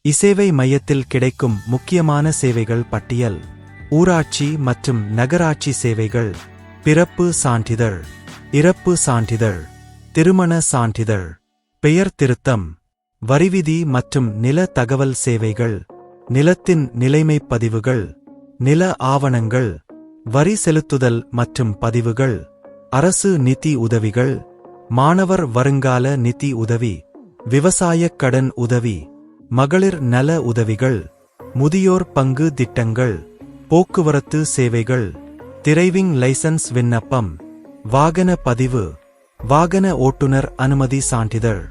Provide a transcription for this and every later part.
இசேவை மையத்தில் கிடைக்கும் முக்கியமான சேவைகள் பட்டியல். ஊராட்சி மற்றும் நகராட்சி சேவைகள். பிறப்பு சான்றிதழ், இறப்பு சான்றிதழ், திருமண சான்றிதழ், பெயர் திருத்தம், வரிவிதி மற்றும் நில தகவல் சேவைகள், நிலத்தின் நிலைமைப் பதிவுகள், நில ஆவணங்கள், வரி செலுத்துதல் மற்றும் பதிவுகள், அரசு நிதி உதவிகள், மாணவர் வருங்கால நிதி உதவி, விவசாயக் கடன் உதவி, மகளிர் நல உதவிகள், முதியோர் பங்கு திட்டங்கள், போக்குவரத்து சேவைகள், டிரைவிங் லைசன்ஸ் விண்ணப்பம், வாகன பதிவு, வாகன ஓட்டுநர் அனுமதி சான்றிதழ்,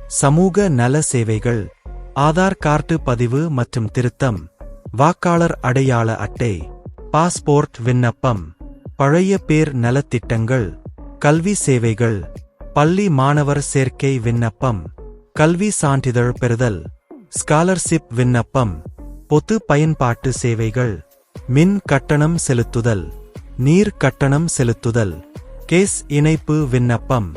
சமூக நல சேவைகள், ஆதார் கார்டு பதிவு மற்றும் திருத்தம், வாக்காளர் அடையாள அட்டை, பாஸ்போர்ட் விண்ணப்பம், பழைய பேர் நலத்திட்டங்கள், கல்வி சேவைகள், பள்ளி மாணவர் சேர்க்கை விண்ணப்பம், கல்வி சான்றிதழ் பெறுதல், ஸ்காலர்ஷிப் விண்ணப்பம், பொது பயன்பாட்டு சேவைகள், மின் கட்டணம் செலுத்துதல், நீர் கட்டணம் செலுத்துதல், கேஸ் இணைப்பு விண்ணப்பம்,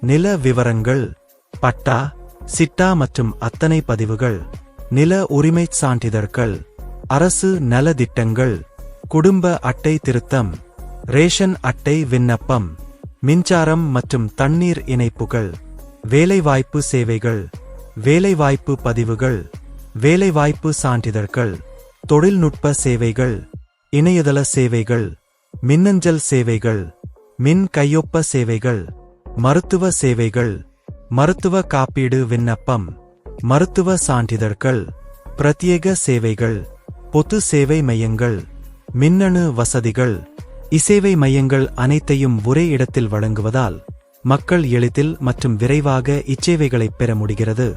நில விவரங்கள், பட்டா, சிட்டா மற்றும் அத்தனை பதிவுகள், நில உரிமைச் சான்றிதழ்கள், அரசு நலத்திட்டங்கள், குடும்ப அட்டை திருத்தம், ரேஷன் அட்டை விண்ணப்பம், மின்சாரம் மற்றும் தண்ணீர் இணைப்புகள், வேலைவாய்ப்பு சேவைகள், வேலைவாய்ப்பு பதிவுகள், வேலைவாய்ப்பு சான்றிதழ்கள், தொழில்நுட்ப சேவைகள், இணையதள சேவைகள், மின்னஞ்சல் சேவைகள், மின் கையொப்ப சேவைகள், மருத்துவ சேவைகள், மருத்துவ காப்பீடு விண்ணப்பம், மருத்துவ சான்றிதழ்கள், பிரத்யேக சேவைகள், பொது சேவை மையங்கள், மின்னணு வசதிகள். இசேவை மையங்கள் அனைத்தையும் ஒரே இடத்தில் வழங்குவதால் மக்கள் எளிதில் மற்றும் விரைவாக இச்சேவைகளைப் பெற முடிகிறது.